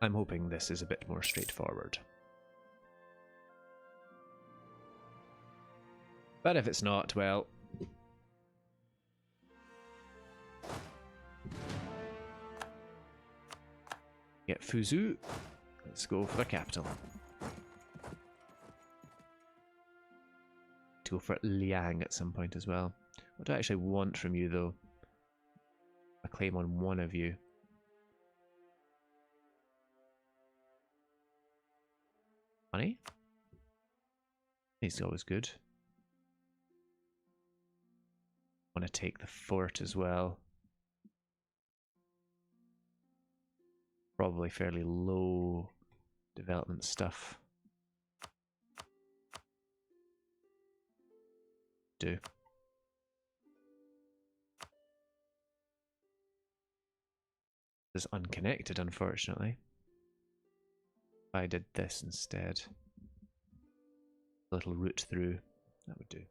I'm hoping this is a bit more straightforward. But if it's not, well... Get Fuzhou. Let's go for the capital. To go for Liang at some point as well. What do I actually want from you, though? A claim on one of you. Money? He's always good. Want to take the fort as well. Probably fairly low development stuff. Do. This is unconnected, unfortunately. If I did this instead. A little route through. That would do.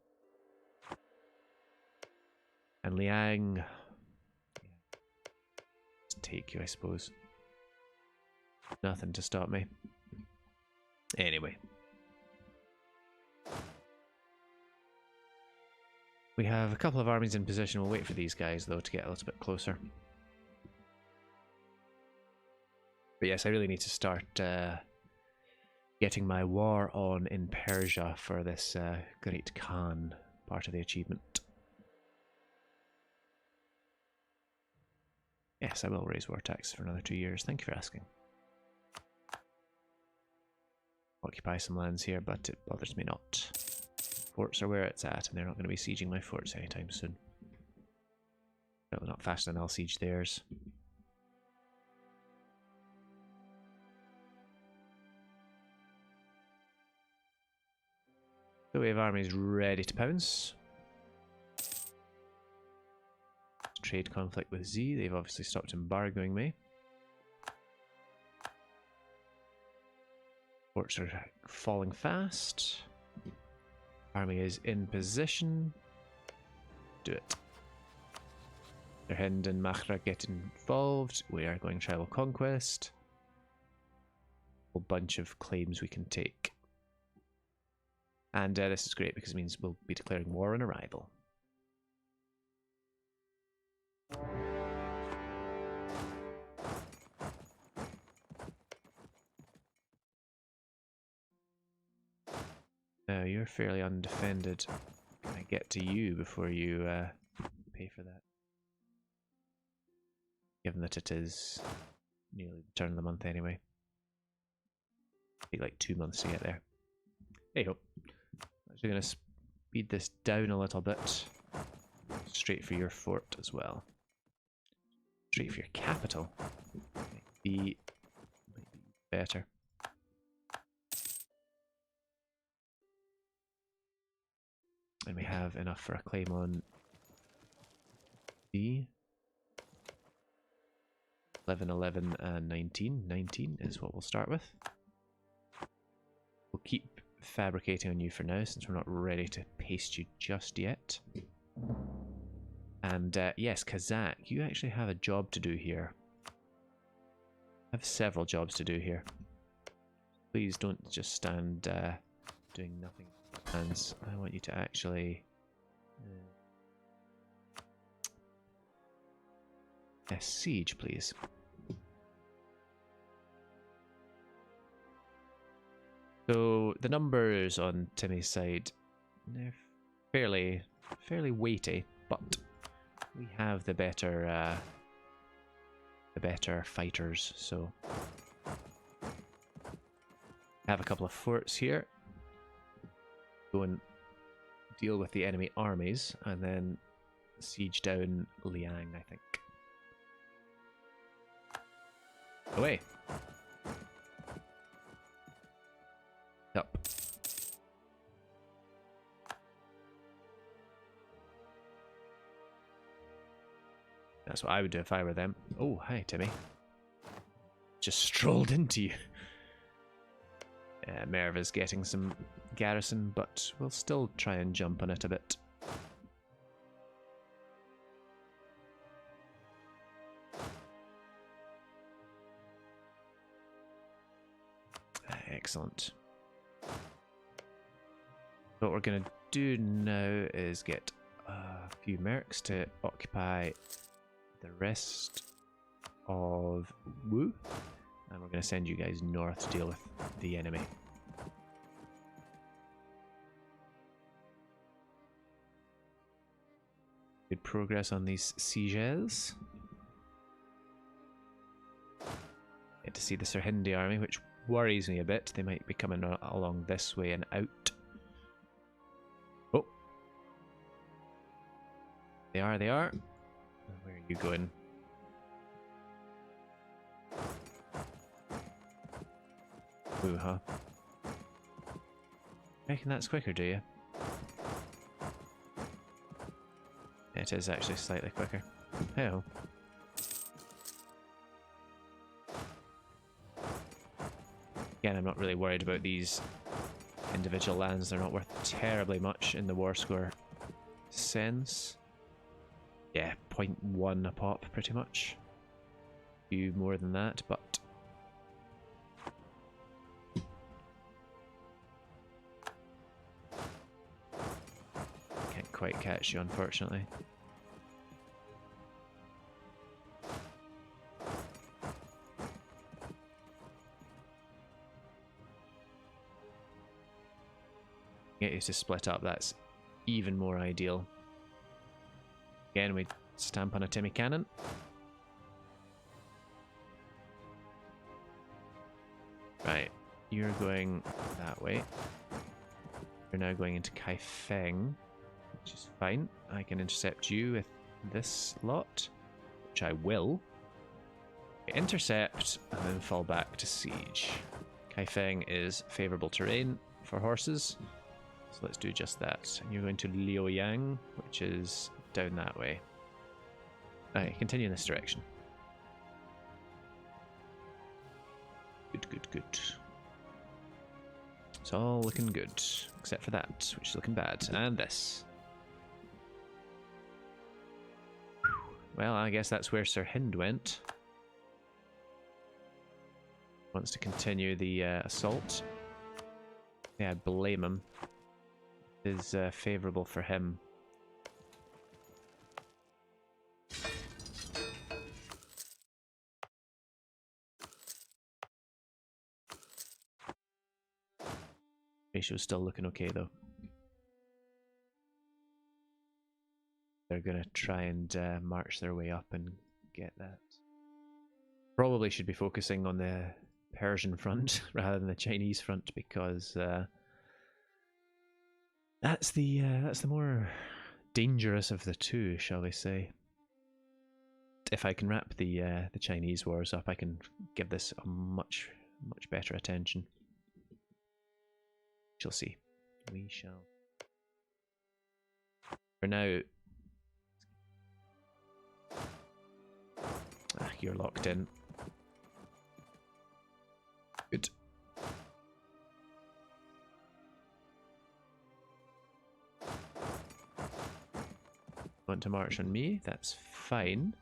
And Liang. Yeah. Just take you, I suppose. Nothing to stop me. Anyway. We have a couple of armies in position. We'll wait for these guys, though, to get a little bit closer. But yes, I really need to start getting my war on in Persia for this Great Khan part of the achievement. Yes, I will raise war tax for another 2 years. Thank you for asking. Occupy some lands here, but it bothers me not. Forts are where it's at, and they're not going to be sieging my forts anytime soon. Certainly not faster than I'll siege theirs. So we have armies ready to pounce. Trade conflict with Z. They've obviously stopped embargoing me. Forts are falling fast. Army is in position. Do it. Hind and Mahra get involved. We are going tribal conquest. A whole bunch of claims we can take. And this is great because it means we'll be declaring war on arrival. Now you're fairly undefended. Can I get to you before you pay for that? Given that it is nearly the turn of the month anyway. Take like 2 months to get there. Hey ho. Actually going to speed this down a little bit. Straight for your fort as well. Straight for your capital. Might be better. And we have enough for a claim on B. 11, 11, and 19. 19 is what we'll start with. We'll keep fabricating on you for now, since we're not ready to paste you just yet. And yes, Kazakh, you actually have a job to do here. I have several jobs to do here. Please don't just stand doing nothing with your hands. I want you to actually... yes, siege, please. So the numbers on Timmy's side, they're fairly weighty, but we have the better fighters. So have a couple of forts here. Go and deal with the enemy armies, and then siege down Liang, I think. Away. Up. That's what I would do if I were them. Oh, hi, Timmy. Just strolled into you. Merva's getting some garrison, but we'll still try and jump on it a bit. Excellent. What we're going to do now is get a few mercs to occupy the rest of Wu, and we're going to send you guys north to deal with the enemy. Good progress on these sieges. Get to see the Sirhindi army, which worries me a bit. They might be coming along this way and out. Oh. They are. Where are you going? Ooh, huh? Reckon that's quicker, do you? It is actually slightly quicker. Hell. Again, I'm not really worried about these individual lands. They're not worth terribly much in the war score sense. Yeah, 0.1 a pop, pretty much. A few more than that, but... can't quite catch you, unfortunately. Get you to split up, that's even more ideal. Again, we stamp on a Timmy cannon. Right, you're going that way. You're now going into Kaifeng, which is fine. I can intercept you with this lot, which I will. Intercept and then fall back to siege. Kaifeng is favourable terrain for horses. So let's do just that. And you're going to Liaoyang, which is down that way. Okay, continue in this direction. Good. It's all looking good, except for that, which is looking bad. And this. Well, I guess that's where Sirhind went. Wants to continue the assault. Yeah, I blame him. Is favourable for him. Ratio's still looking okay though. They're gonna try and march their way up and get that. Probably should be focusing on the Persian front rather than the Chinese front, because that's the more dangerous of the two, shall we say. If I can wrap the Chinese wars up, I can give this a much better attention. Shall see. We shall. For now, you're locked in. Good. Want to march on me? That's fine.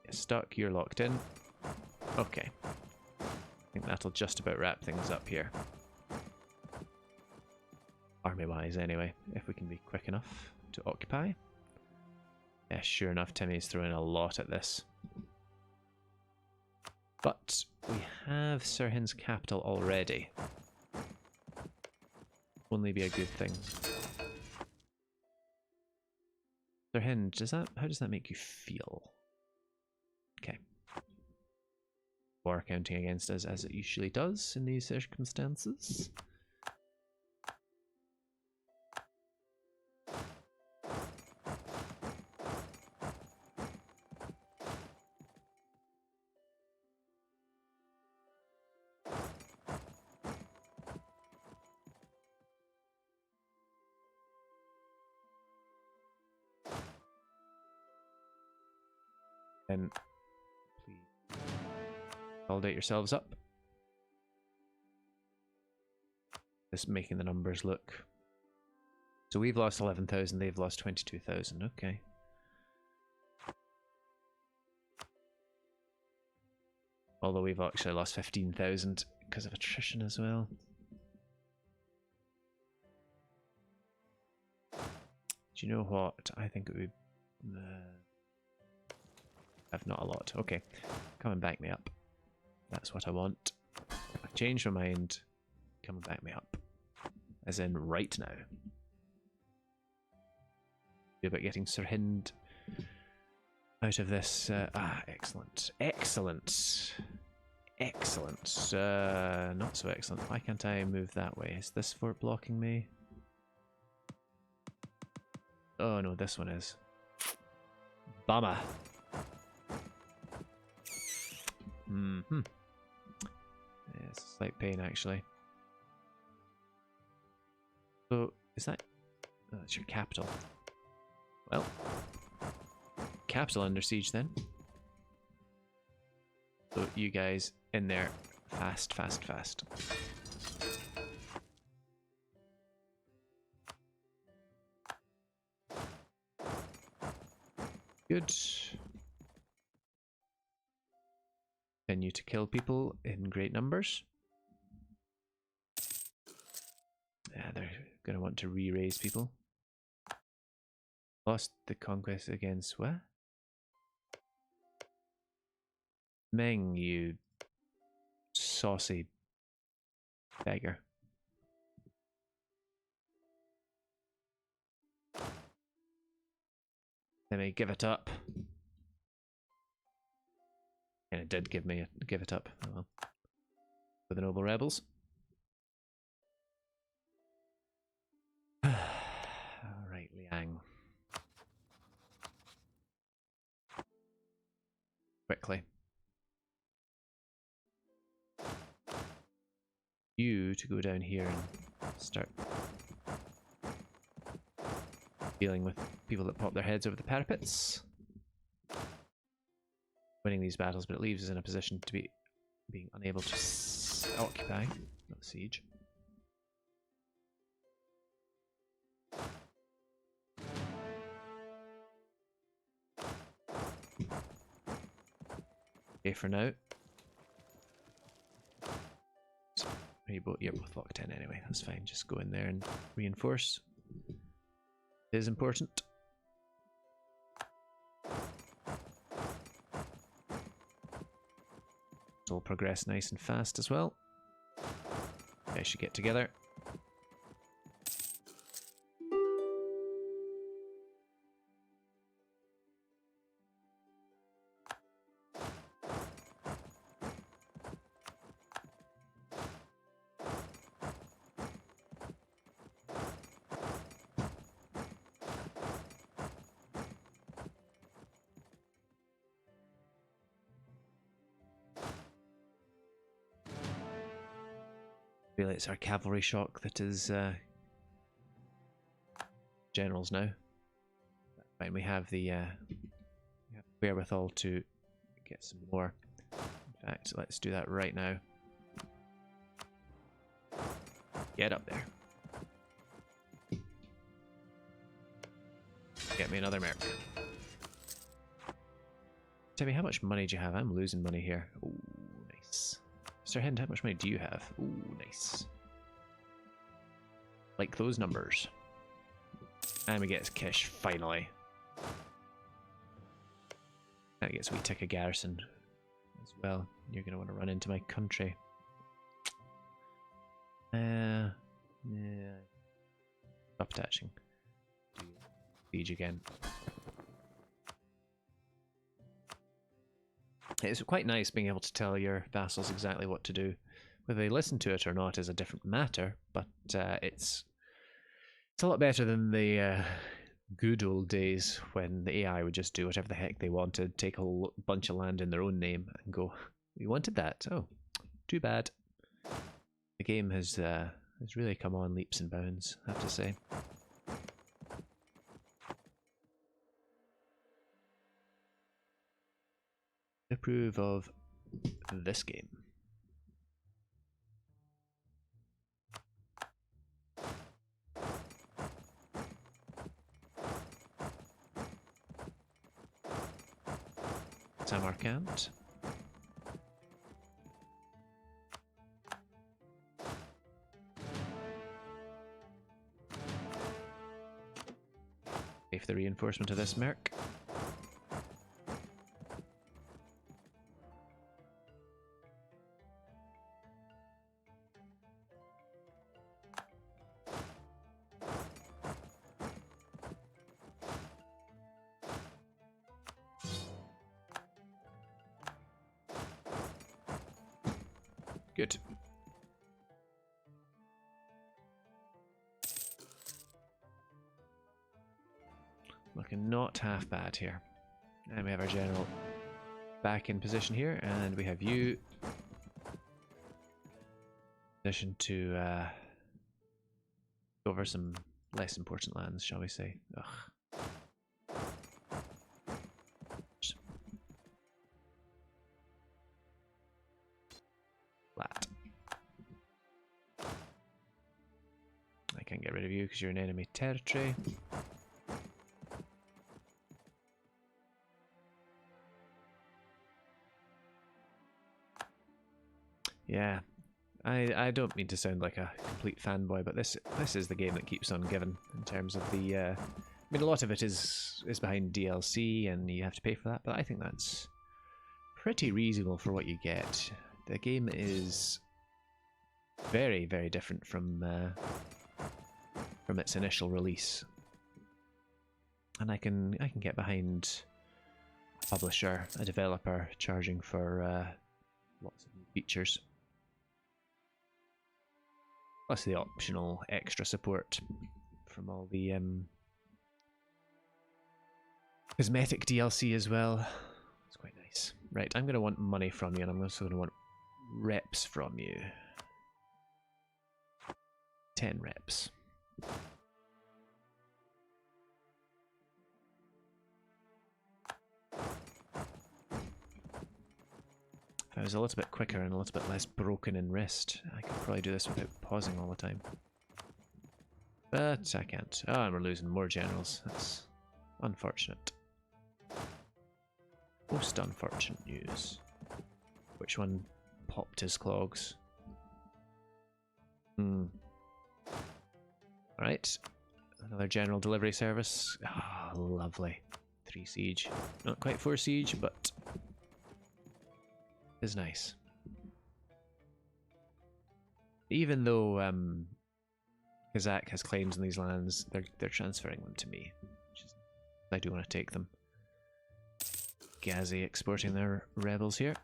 Stuck, you're locked in. Okay. I think that'll just about wrap things up here. Army-wise, anyway, if we can be quick enough to occupy. Yeah, sure enough, Timmy's throwing a lot at this. But we have Sirhind's capital already. Only be a good thing. Sirhind, how does that make you feel? Okay. War counting against us as it usually does in these circumstances. Then please consolidate yourselves up. Just making the numbers look. So we've lost 11,000, they've lost 22,000. Okay. Although we've actually lost 15,000 because of attrition as well. Do you know what? I think it would have not a lot. Okay, come and back me up. That's what I want. I changed my mind. Come and back me up. As in right now. Be about getting Sir Hind out of this. Excellent. Excellent. Excellent. Not so excellent. Why can't I move that way? Is this fort blocking me? Oh no, this one is. Bummer. Mm-hmm. Yeah, it's a slight pain actually. So, is that... Oh, that's your capital. Well, capital under siege then. So you guys in there, fast, fast, fast. Good. Continue to kill people in great numbers. Yeah, they're going to want to re-raise people. Lost the conquest against what? Meng, you saucy beggar. Let me give it up. And it did give it up. Oh well. For the noble rebels. Alright, Liang. Quickly. You to go down here and start dealing with people that pop their heads over the parapets. Winning these battles, but it leaves us in a position to be being unable to occupy, not siege. Okay, for now. You're both locked in anyway, that's fine. Just go in there and reinforce. It is important. It'll progress nice and fast as well. You guys should get together. Really, it's our cavalry shock that is generals now. Fine, we have the wherewithal to get some more. In fact, let's do that right now. Get up there. Get me another merc. Tell me, how much money do you have? I'm losing money here. Ooh, nice. Sir Hind, how much money do you have? Ooh, nice. Like those numbers. And we get his Kish, finally. That gets a wee tick of garrison as well. You're going to want to run into my country. Yeah. Stop attaching. Siege again. It's quite nice being able to tell your vassals exactly what to do. Whether they listen to it or not is a different matter, but it's a lot better than the good old days when the AI would just do whatever the heck they wanted, take a whole bunch of land in their own name and go, we wanted that. Oh, too bad. The game has really come on leaps and bounds, I have to say. Approve of this game. Samarkand. the reinforcement of this merc. Good. Looking not half bad here. And we have our general back in position here, and we have you position to go over some less important lands, shall we say. Ugh. Flat. I can't get rid of you because you're in enemy territory. Yeah, I don't mean to sound like a complete fanboy, but this is the game that keeps on giving in terms of the. I mean, a lot of it is behind DLC, and you have to pay for that. But I think that's pretty reasonable for what you get. The game is very, very different from its initial release, and I can get behind a publisher, a developer charging for lots of new features. Plus the optional extra support from all the cosmetic DLC as well. It's quite nice. Right, I'm going to want money from you, and I'm also going to want reps from you. 10 reps. If I was a little bit quicker and a little bit less broken in wrist, I could probably do this without pausing all the time. But I can't. Oh, and we're losing more generals. That's unfortunate. Most unfortunate news. Which one popped his clogs? Alright. Another general delivery service. Ah, oh, lovely. 3 siege. Not quite 4 siege, but is nice. Even though Kazakh has claims on these lands, they're transferring them to me. I do want to take them. Ghazi exporting their rebels here.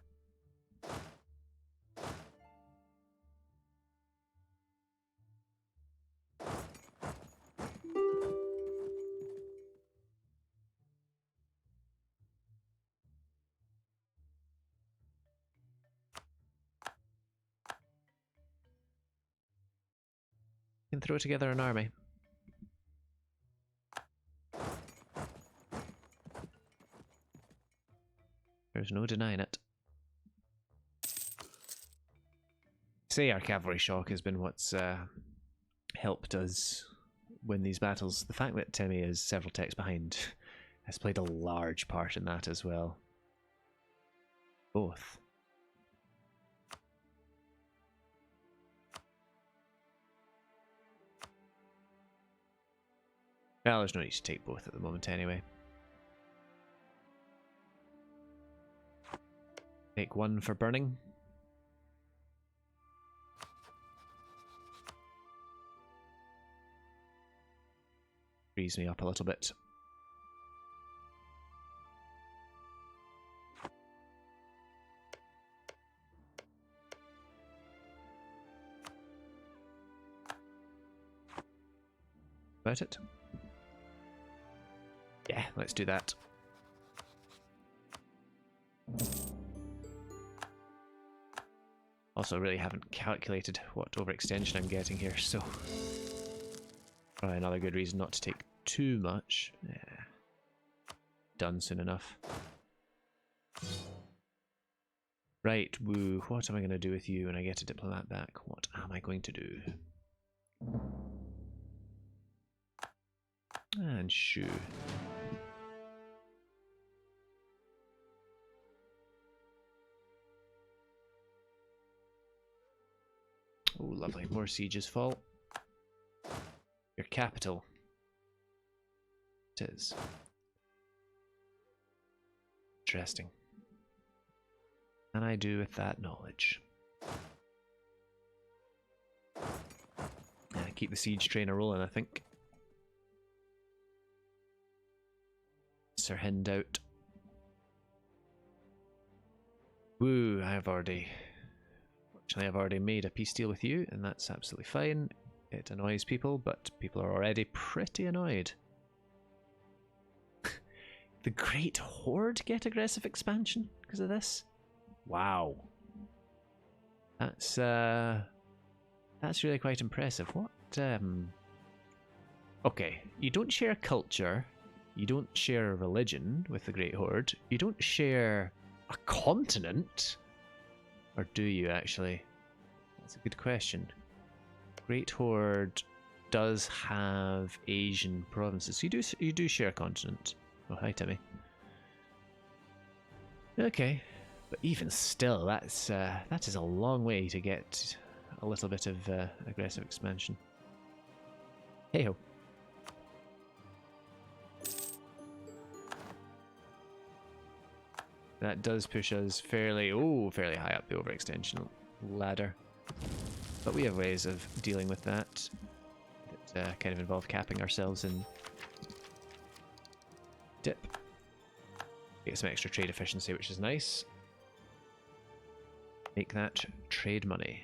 Can throw together an army. There's no denying it. Say our cavalry shock has been what's helped us win these battles. The fact that Timmy is several techs behind has played a large part in that as well. Both. Well, there's no need to take both at the moment anyway. Take one for burning. Frees me up a little bit. About it. Yeah, let's do that. Also, really haven't calculated what overextension I'm getting here, so probably another good reason not to take too much. Yeah. Done soon enough. Right, woo. What am I going to do with you when I get a diplomat back? What am I going to do? And shoo. Oh, lovely. More sieges fall. Your capital. is. Interesting. And I do with that knowledge. Yeah, keep the siege train a rolling, I think. Sir Hind out. Woo, I've already made a peace deal with you, and that's absolutely fine. It annoys people, but people are already pretty annoyed. The Great Horde get aggressive expansion because of this? Wow. That's really quite impressive. What, okay, you don't share culture, you don't share a religion with the Great Horde, you don't share a continent, or do you actually? That's a good question. Great Horde does have Asian provinces. You do share a continent. Oh, hi Timmy. Okay, but even still, that is a long way to get a little bit of aggressive expansion. Hey ho. That does push us fairly high up the overextension ladder. But we have ways of dealing with that kind of involve capping ourselves in dip. Get some extra trade efficiency, which is nice. Make that trade money.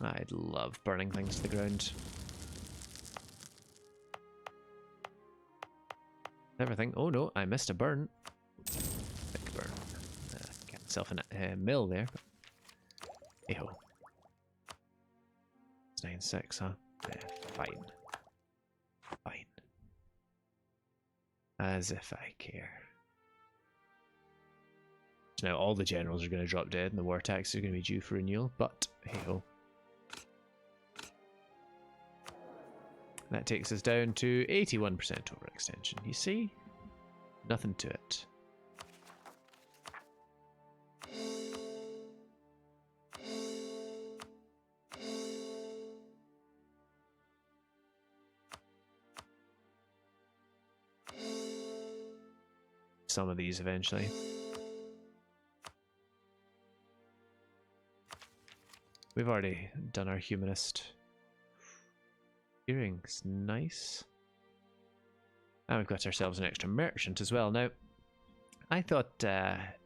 I'd love burning things to the ground. Everything. Oh no, I missed a burn. Big burn. Get myself a mill there. Hey-ho. It's 9-6, huh? Yeah, fine. Fine. As if I care. So now all the generals are going to drop dead and the war taxes are going to be due for renewal, but hey-ho. That takes us down to 81% overextension. You see? Nothing to it. Some of these eventually. We've already done our humanist. Earrings, nice. And we've got ourselves an extra merchant as well. Now, I thought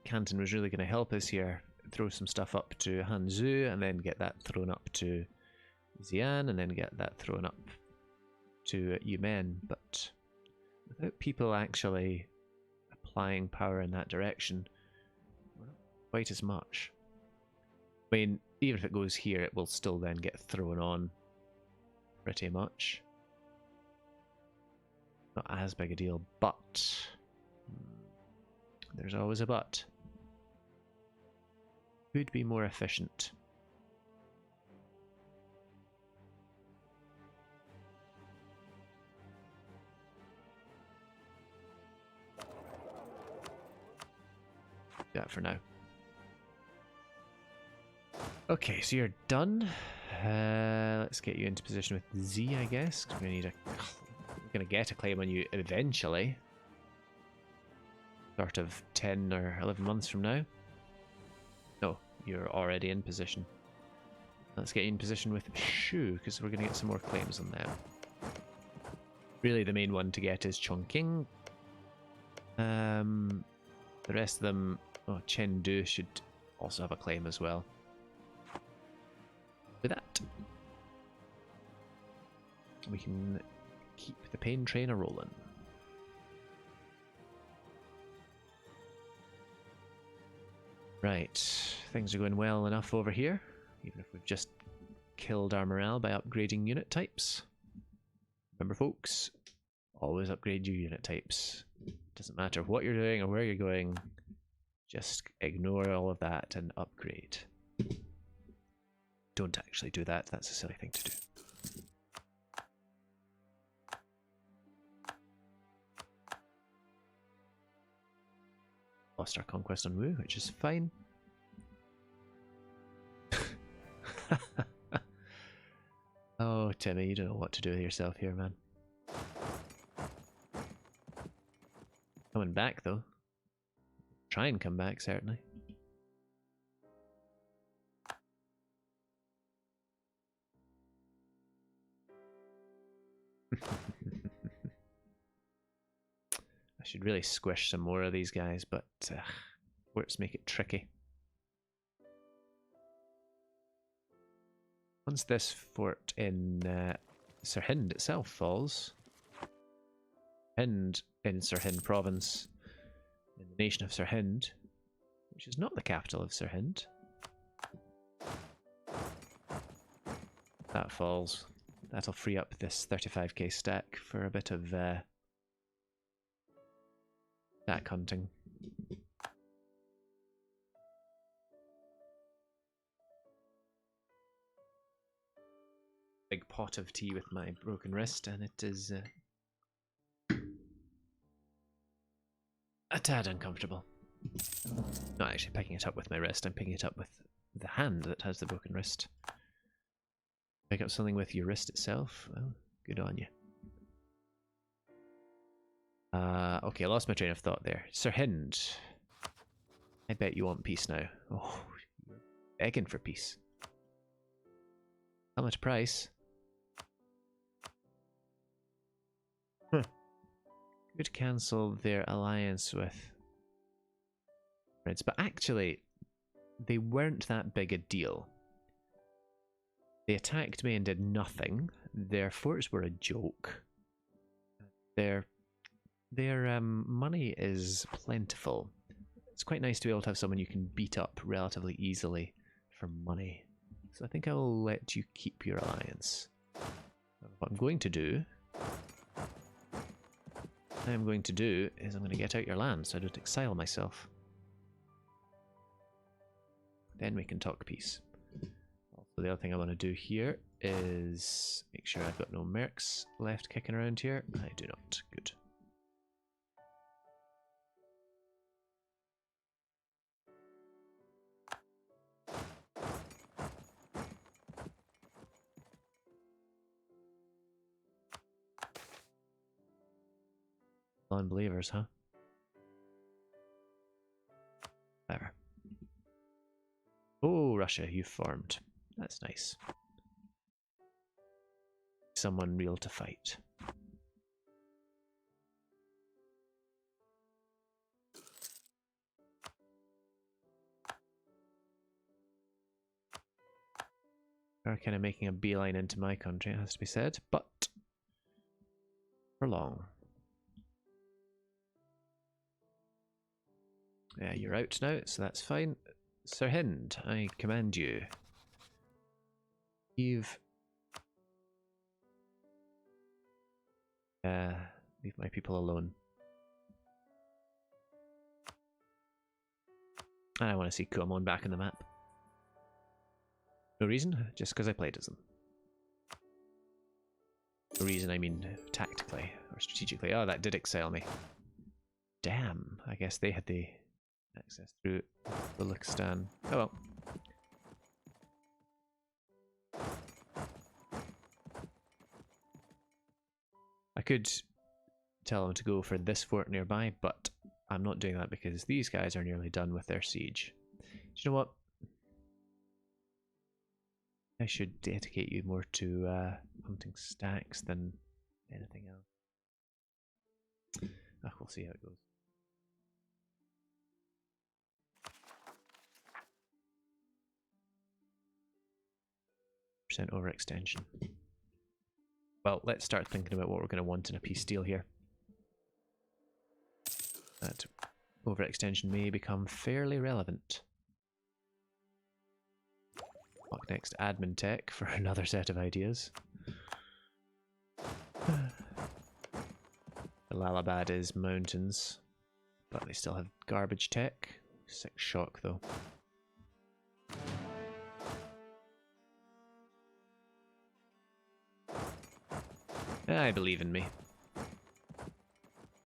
Canton was really going to help us here. Throw some stuff up to Hanzhou, and then get that thrown up to Xi'an, and then get that thrown up to Yumen. But without people actually applying power in that direction, not quite as much. I mean, even if it goes here, it will still then get thrown on pretty much. Not as big a deal, but there's always a but. Could be more efficient. That for now. Okay, so you're done. Let's get you into position with Z, I guess. Cause we're gonna get a claim on you eventually. Sort of 10 or 11 months from now. No, you're already in position. Let's get you in position with Shu, because we're gonna get some more claims on them. Really, the main one to get is Chongqing. The rest of them, oh, Chengdu should also have a claim as well. With that, we can keep the pain train a rolling. Right, things are going well enough over here, even if we've just killed our morale by upgrading unit types. Remember folks, always upgrade your unit types. Doesn't matter what you're doing or where you're going, just ignore all of that and upgrade. Don't actually do that, that's a silly thing to do. Lost our conquest on Wu, which is fine. Timmy, you don't know what to do with yourself here, man. Coming back, though. Try and come back, certainly. I should really squish some more of these guys, but words make it tricky. Once this fort in Sirhind itself falls, and in Sirhind province, in the nation of Sirhind, which is not the capital of Sirhind, that falls. That'll free up this 35k stack for a bit of stack hunting. Big pot of tea with my broken wrist, and it is a tad uncomfortable. Not actually picking it up with my wrist, I'm picking it up with the hand that has the broken wrist. Pick up something with your wrist itself? Well, good on you. Okay, I lost my train of thought there. Sirhind. I bet you want peace now. Oh, you're begging for peace. How much price? Could cancel their alliance with Prince, but actually, they weren't that big a deal. They attacked me and did nothing. Their forts were a joke. Their money is plentiful. It's quite nice to be able to have someone you can beat up relatively easily for money. So I think I will let you keep your alliance. What I'm going to do is I'm going to get out your land so I don't exile myself. Then we can talk peace. Also, the other thing I want to do here is make sure I've got no mercs left kicking around here. I do not. Good. Non-believers, huh? Clever. Oh, Russia, you've formed. That's nice. Someone real to fight. They're kind of making a beeline into my country, it has to be said, but for long. Yeah, you're out now, so that's fine. Sirhind, I command you. Leave my people alone. I want to see Kuomon back on the map. No reason, just because I played as them. No reason, I mean tactically or strategically. Oh, that did excel me. Damn, I guess they had the access through Baluchistan. Oh well. I could tell them to go for this fort nearby, but I'm not doing that because these guys are nearly done with their siege. Do you know what? I should dedicate you more to hunting stacks than anything else. We'll see how it goes. Percent overextension. Well, let's start thinking about what we're going to want in a peace deal here. That overextension may become fairly relevant. Lock next admin tech for another set of ideas. Lalabad is mountains, but they still have garbage tech. Sick shock though. I believe in me.